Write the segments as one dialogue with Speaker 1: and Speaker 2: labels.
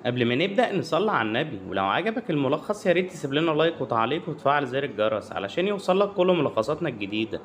Speaker 1: قبل ما نبدأ نصلي على النبي، ولو عجبك الملخص يا ريت تسيب لنا لايك وتعليق وتفعل زر الجرس علشان يوصلك كل ملخصاتنا الجديدة.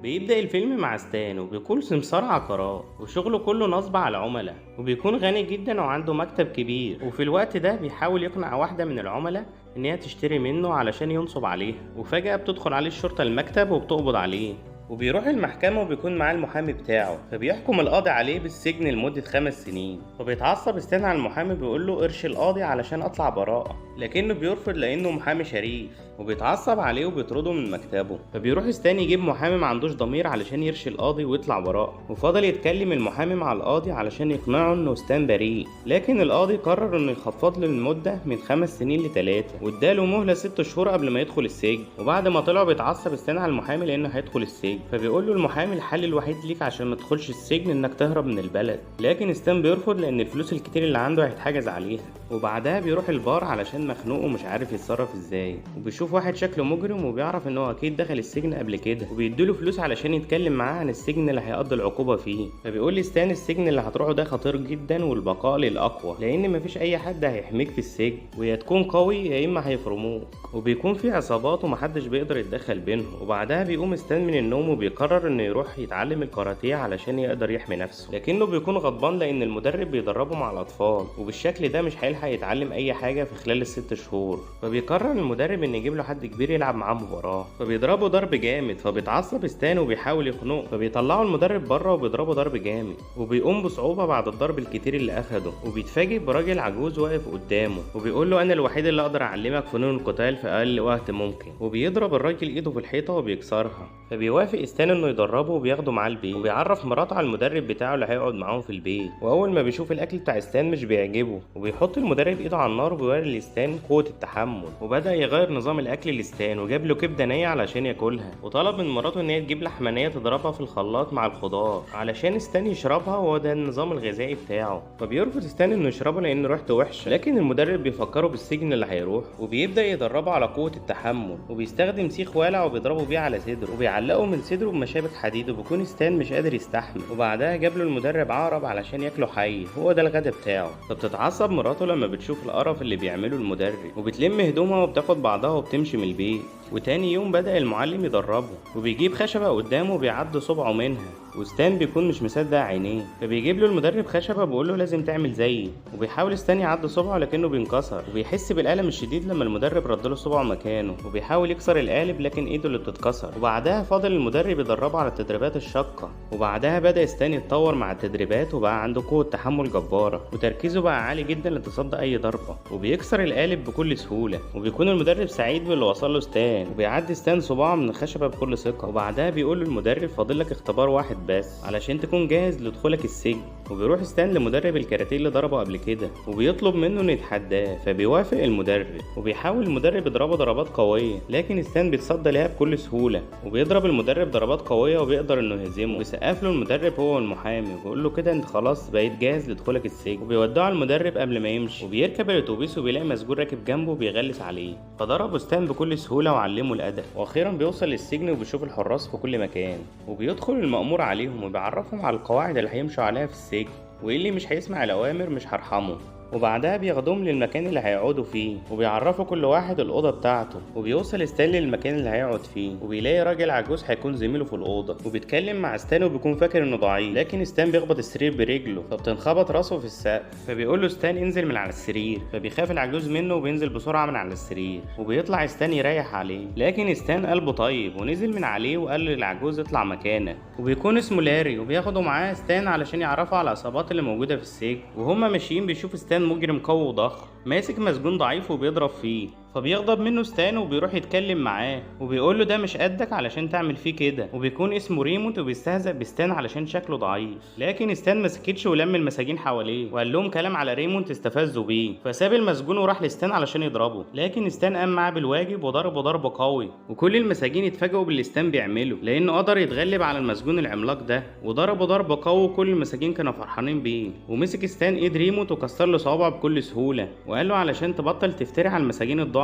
Speaker 1: بيبدأ الفيلم مع ستان وبيكون سمسار عقارات وشغله كله نصب على العملاء، وبيكون غني جدا وعنده مكتب كبير، وفي الوقت ده بيحاول يقنع واحدة من العملاء إن هي تشتري منه علشان ينصب عليها، وفجأة بتدخل عليه الشرطة المكتب وبتقبض عليه، وبيروح المحكمة وبيكون معاه المحامي بتاعه، فبيحكم القاضي عليه بالسجن لمدة 5 سنين. فبيتعصب ستان على المحامي، بيقول له قرش القاضي علشان اطلع براءة، لكنه بيرفض لانه محامي شريف، وبيتعصب عليه وبيطرده من مكتبه. فبيروح ستان يجيب محامي ما عندوش ضمير علشان يرشي القاضي ويطلع براءة، وفضل يتكلم المحامي مع القاضي علشان يقنعه انه ستان بريء، لكن القاضي قرر انه يخفض له المدة من 5 سنين ل3، واداله مهلة 6 شهور قبل ما يدخل السجن. وبعد ما طلع بيتعصب ستان على المحامي لانه هيدخل السجن، فبيقول له المحامي الحل الوحيد ليك عشان ما تدخلش السجن انك تهرب من البلد، لكن ستان بيرفض لان الفلوس الكتير اللي عنده هيتحجز عليها. وبعدها بيروح البار علشان مخنوق ومش عارف يتصرف ازاي، وبيشوف واحد شكله مجرم وبيعرف ان هو اكيد دخل السجن قبل كده، وبيديله فلوس علشان يتكلم معاه عن السجن اللي هيقضي العقوبة فيه. فبيقول لستان السجن اللي هتروحه ده خطير جدا والبقاء للاقوى، لان مفيش اي حد هيحميك في السجن، ويا تكون قوي يا اما هيفرموك، وبيكون في عصابات ومحدش بيقدر يتدخل بينهم. وبعدها بيقوم ستان من النوم وبيقرر انه يروح يتعلم الكاراتيه علشان يقدر يحمي نفسه، لكنه بيكون غضبان لان المدرب بيدربه مع الاطفال، وبالشكل ده مش هيلحق يتعلم اي حاجه في خلال ال6 شهور. فبيقرر المدرب ان يجيب له حد كبير يلعب معاه مباراه، فبيضربه ضرب جامد، فبيتعصب ستان وبيحاول يخنقه، فبيطلعوا المدرب بره وبيضربه ضرب جامد، وبيقوم بصعوبه بعد الضرب الكتير اللي اخده، وبيتفاجئ براجل عجوز واقف قدامه وبيقول له انا الوحيد اللي اقدر اعلمك فنون القتال في اقل وقت ممكن، وبيضرب الراجل ايده في الحيطه وبيكسرها. فبيوافق ستان انه يدربه وبياخده معاه البيت، وبيعرف مراته على المدرب بتاعه اللي هيقعد معاهم في البيت. واول ما بيشوف الاكل بتاع ستان مش بيعجبه، وبيحط المدرب ايده على النار وبيوري لستان قوه التحمل، وبدا يغير نظام الاكل لستان، وجاب له كبده نيه علشان ياكلها، وطلب من مراته ان هي تجيب لحمه نيه تضربها في الخلاط مع الخضار علشان ستان يشربها، وهو ده النظام الغذائي بتاعه. فبيرفض ستان انه يشربه لان ريحته وحشه، لكن المدرب بيفكره بالسجن اللي هيروح، وبيبدا يدربه على قوه التحمل، وبيستخدم سيخ والع وبيضربه بيه على صدره، وبيعلقه من صدره بمشابك حديد، وبيكون ستان مش قادر يستحمل. وبعدها جاب له المدرب عقرب علشان ياكله حي، هو ده الغدا بتاعه. فبتتعصب مراته لما بتشوف القرف اللي بيعمله المدرب، وبتلم هدومها وبتاخد بعضها وبتمشي من البيت. وتاني يوم بدأ المعلم يدربه، وبيجيب خشبة قدامه وبيعض صبعه منها، وستان بيكون مش مصدق عينيه، فبيجيب له المدرب خشبة بيقول له لازم تعمل زيي، وبيحاول ستان يعض صبعه لكنه بينكسر، وبيحس بالألم الشديد لما المدرب ردله صبعه مكانه، وبيحاول يكسر القالب لكن ايده اللي بتتكسر. وبعدها فاضل المدرب يدربه على التدريبات الشاقة، وبعدها بدأ ستان يتطور مع التدريبات وبقى عنده قوة تحمل جبارة، وتركيزه بقى عالي جدا لتصدى أي ضربة، وبيكسر القالب بكل سهولة. وبيكون المدرب سعيد باللي وصل له ستان، وبيعدي ستان صباعه من الخشبة بكل ثقة. وبعدها بيقول للمدرب فاضلك اختبار واحد بس علشان تكون جاهز لدخولك السجن، وبيروح ستان لمدرب الكاراتيه اللي ضربه قبل كده وبيطلب منه انه يتحداه، فبيوافق المدرب، وبيحاول المدرب يضربه ضربات قوية، لكن ستان بيتصدى ليها بكل سهولة، وبيضرب المدرب ضربات قوية وبيقدر انه يهزمه. وبيسقف له المدرب هو والمحامي وبيقول له كده انت خلاص بقيت جاهز لدخولك السجن، وبيودعه المدرب قبل ما يمشي، وبيركب الاتوبيس وبيلاقي مسجون راكب جنبه وبيغلس عليه، فضربه ستان بكل سهولة وعلمه الأدب. واخيرا بيوصل للسجن وبيشوف الحراس في كل مكان، وبيدخل المأمور عليهم وبيعرفهم على القواعد اللي هيمشوا عليها في السجن، وايه اللي مش هيسمع الأوامر مش هرحمه. وبعدها بياخدهم للمكان اللي هيقعدوا فيه، وبيعرفوا كل واحد الأوضة بتاعته، وبيوصل ستان للمكان اللي هيقعد فيه، وبيلاقي راجل عجوز هيكون زميله في الأوضة، وبيتكلم مع ستان وبيكون فاكر إنه ضعيف، لكن ستان بيخبط السرير برجله فبتنخبط راسه في السقف، فبيقول له ستان انزل من على السرير، فبيخاف العجوز منه وبينزل بسرعة من على السرير، وبيطلع ستان يريح عليه، لكن ستان قلبه طيب ونزل من عليه وقال للعجوز اطلع مكانك، وبيكون اسمه لاري، وبياخده معاه ستان علشان يعرفوا على العصابات اللي موجودة في السجن. وهما ماشيين بيشوف ستان مجرم قوي ماسك مسجون ضعيف وبيضرب فيه، فبيغضب منه ستان وبيروح يتكلم معاه، وبيقول له ده مش قدك علشان تعمل فيه كده، وبيكون اسمه ريموت وبيستهزأ بستان علشان شكله ضعيف، لكن ستان ما سكتش ولم المساجين حواليه وقال لهم كلام على ريموت استفزوا بيه، فساب المسجون وراح لستان علشان يضربه، لكن ستان قام معاه بالواجب وضربه ضرب قوي، وكل المساجين اتفاجئوا باللي ستان بيعمله لانه قدر يتغلب على المسجون العملاق ده، وضربه ضرب قوي وكل المساجين كانوا فرحانين بيه. ومسك ستان ايد ريموت وكسر له صوابعه بكل سهوله، وقال له علشان تبطل تفتري على المساجين الضعفة.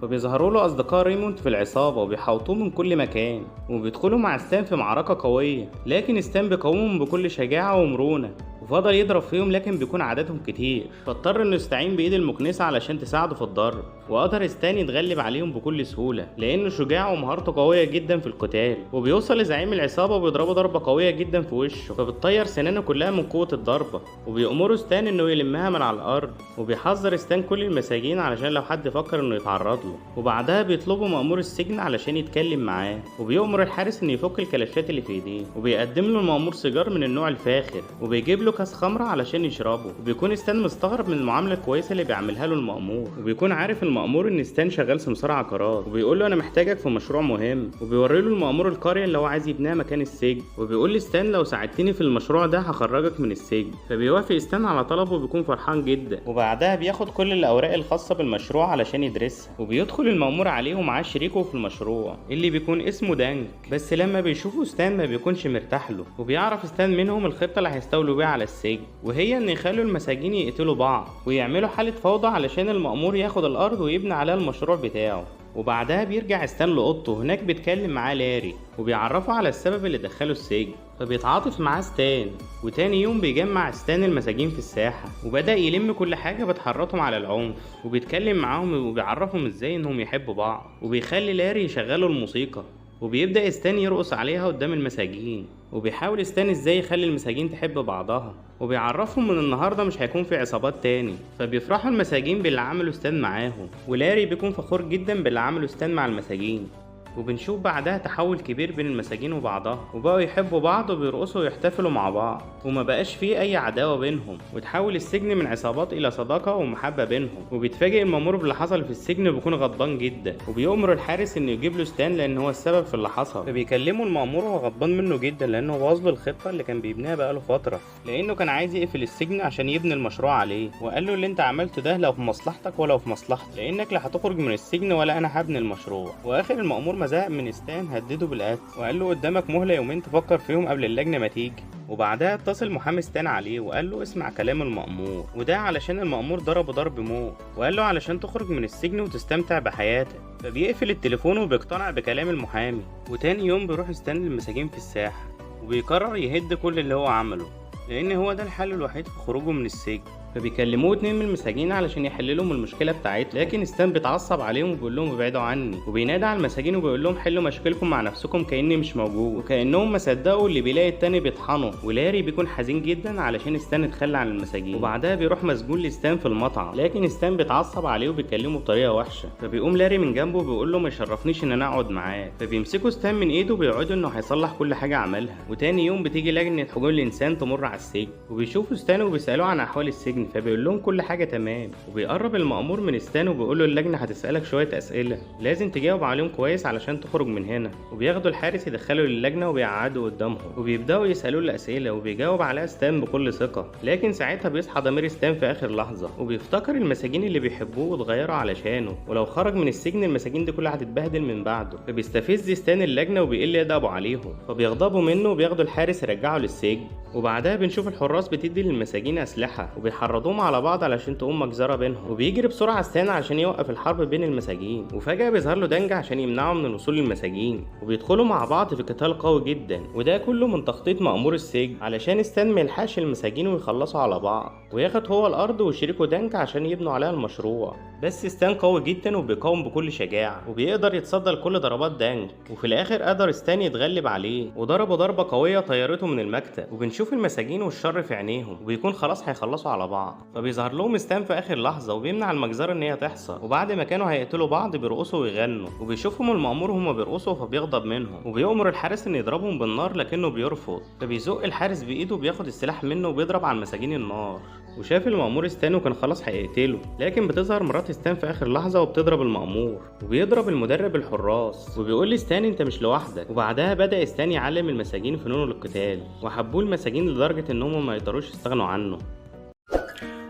Speaker 1: فبيظهروا له اصدقاء ريموند في العصابة وبيحاوطوه من كل مكان، وبيدخلوا مع ستان في معركة قوية، لكن ستان بيقاومهم بكل شجاعة ومرونة، وفضل يضرب فيهم لكن بيكون عددهم كتير، فاضطر انه يستعين بايد المكنسة علشان تساعده في الضرب. وقدر ستان يتغلب عليهم بكل سهولة لانه شجاع ومهارته قوية جدا في القتال، وبيوصل لزعيم العصابة وبيضربه ضربة قوية جدا في وشه، فبتطير سنانه كلها من قوة الضربة. وبيأمره ستان انه يلمها من على الارض، وبيحذر ستان كل المساجين علشان لو حد فكر انه يتعرض له. وبعدها بيطلبوا مأمور السجن علشان يتكلم معاه، وبيأمر الحارس انه يفك الكلاشات اللي في ايديه، وبيقدم له المأمور سيجار من النوع الفاخر، وبيجيب له كاس خمرة علشان يشربه. وبيكون ستان مستغرب من المعاملة الكويسة اللي بيعملها له المأمور، وبيكون عارف المأمور ان ستان شغال سمسار عقارات، وبيقول له انا محتاجك في مشروع مهم. وبيوري له المأمور القرية اللي هو عايز يبنيها مكان السجن، وبيقول لستان لو ساعدتني في المشروع ده هخرجك من السجن. فبيوافق ستان على طلبه وبيكون فرحان جدا. وبعدها بياخد كل الاوراق الخاصة بالمشروع علشان يدرسها، وبيدخل المأمور عليه ومعاه شريكه في المشروع اللي بيكون اسمه دانك. بس لما بيشوفوا ستان ما بيكونش مرتاح له، وبيعرف ستان منهم الخطة اللي هيستولوا بيها على السجن، وهي ان يخلوا المساجين يقتلوا بعض ويعملوا حالة فوضى علشان المأمور ياخد الارض ويبني عليها المشروع بتاعه. وبعدها بيرجع ستان لأوضته، هناك بيتكلم معاه لاري وبيعرفه على السبب اللي دخله السجن، فبيتعاطف معاه ستان. وتاني يوم بيجمع ستان المساجين في الساحة، وبدأ يلم كل حاجة بتحرضهم على العنف، وبيتكلم معاهم وبيعرفهم ازاي انهم يحبوا بعض، وبيخلي لاري يشغلوا الموسيقى، وبيبدأ ستان يرقص عليها قدام المساجين، وبيحاول ستان ازاي يخلي المساجين تحب بعضها، وبيعرفهم من النهارده مش هيكون في عصابات تاني. فبيفرحوا المساجين باللي عمله ستان معاهم، ولاري بيكون فخور جدا باللي عمله ستان مع المساجين. وبنشوف بعدها تحول كبير بين المساجين وبعضها، وبقوا يحبوا بعض وبيرقصوا ويحتفلوا مع بعض، وما بقاش فيه اي عداوة بينهم، وتحول السجن من عصابات الى صداقة ومحبة بينهم. وبيتفاجئ المأمور باللي حصل في السجن وبيكون غضبان جدا، وبيأمر الحارس انه يجيب له ستان لان هو السبب في اللي حصل. فبيكلمه المأمور وهو غضبان منه جدا لانه بوظ له الخطة اللي كان بيبنيها بقاله فترة، لانه كان عايز يقفل السجن عشان يبني المشروع عليه. وقال له اللي انت عملته ده لو في مصلحتك ولو في مصلحتي، لانك لا هتخرج من السجن ولا انا هبني المشروع. واخر المأمور مزاق من ستان هدده بالقتل، وقال له قدامك مهلة يومين تفكر فيهم قبل اللجنة ما تيجي. وبعدها اتصل محامي ستان عليه وقال له اسمع كلام المأمور، وده علشان المأمور ضربه ضرب موت، وقال له علشان تخرج من السجن وتستمتع بحياتك. فبيقفل التليفون وبيقتنع بكلام المحامي. وتاني يوم بيروح ستان للمساجين في الساحة، وبيقرر يهد كل اللي هو عمله لان هو ده الحل الوحيد في خروجه من السجن. فبيكلموه اتنين من المساجين علشان يحللوا من المشكله بتاعتهم، لكن ستان بيتعصب عليهم وبيقول لهم ابعدوا عني، وبينادي على المساجين وبيقول لهم حلوا مشاكلكم مع نفسكم كاني مش موجود. وكانهم ما صدقوا اللي بيلاقي التاني بيطحنه، ولاري بيكون حزين جدا علشان ستان اتخلى عن المساجين. وبعدها بيروح مسجون لستان في المطعم، لكن ستان بيتعصب عليه وبيكلمه بطريقه وحشه. فبيقوم لاري من جنبه وبيقول له ما يشرفنيش ان انا اقعد معاه. فبيمسكوا ستان من ايده وبيوعدوا انه هيصلح كل حاجه عملها. وتاني يوم بتيجي لجنه حقوق الانسان تمر على السجن، وبيشوفوا ستان وبيسالوه عن احوال السجن، فبيقول لهم كل حاجه تمام. وبيقرب المأمور من ستان وبيقول له اللجنه هتسالك شويه اسئله لازم تجاوب عليهم كويس علشان تخرج من هنا. وبياخدوا الحارس يدخله للجنه وبيقعدوا قدامهم، وبيبداوا يسالوه الاسئله وبيجاوب عليها ستان بكل ثقه. لكن ساعتها بيصحى ضمير ستان في اخر لحظه، وبيفتكر المساجين اللي بيحبوه واتغيروا علشانه، ولو خرج من السجن المساجين دي كلها هتتبهدل من بعده. فبيستفز ستان اللجنه وبيقل يدقوا عليهم، فبيغضبوا منه وبياخدوا الحارس يرجعه للسجن. وبعدها بنشوف الحراس بتدي للمساجين اسلحه وبيحرضوهم على بعض علشان تقوم مجزره بينهم، وبيجري بسرعه ستان عشان يوقف الحرب بين المساجين. وفجاه بيظهر له دانج عشان يمنعه من الوصول للمساجين، وبيدخلوا مع بعض في قتال قوي جدا، وده كله من تخطيط مأمور السجن علشان ستان ما يلحقش المساجين ويخلصوا على بعض، وياخد هو الارض وشريكه دانج عشان يبنوا عليها المشروع. بس ستان قوي جدا وبيقاوم بكل شجاعه، وبيقدر يتصدى لكل ضربات دانج، وفي الاخر قدر ستان يتغلب عليه وضربه ضربه قويه طيرته من المكتب. وبنشوف المساجين والشر في عينيهم وبيكون خلاص هيخلصوا على بعض، فبيظهر لهم ستان في اخر لحظه وبيمنع المجزره ان هي تحصل. وبعد ما كانوا هيقتلوا بعض بيرقصوا ويغنوا، وبيشوفهم المأمور هما بيرقصوا فبيغضب منهم، وبيأمر الحارس ان يضربهم بالنار لكنه بيرفض. فبيزق الحارس بايده وبياخد السلاح منه وبيضرب على المساجين النار. وشاف المأمور ستان وكان خلاص هيقتله، لكن بتظهر مرات ستان في اخر لحظه وبتضرب المأمور، وبيضرب المدرب الحراس وبيقول لستان انت مش لوحدك. وبعدها بدأ ستان يعلم المساجين فنون القتال، وحبوه المساجين لدرجه انهم ما يقدروش يستغنوا عنه.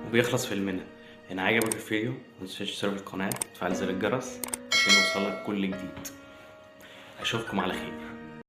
Speaker 1: وبيخلص فيلمنا. ان عجبك الفيديو متنساش تشترك في القناه وتفعل زر الجرس عشان يوصلك كل جديد. اشوفكم على خير.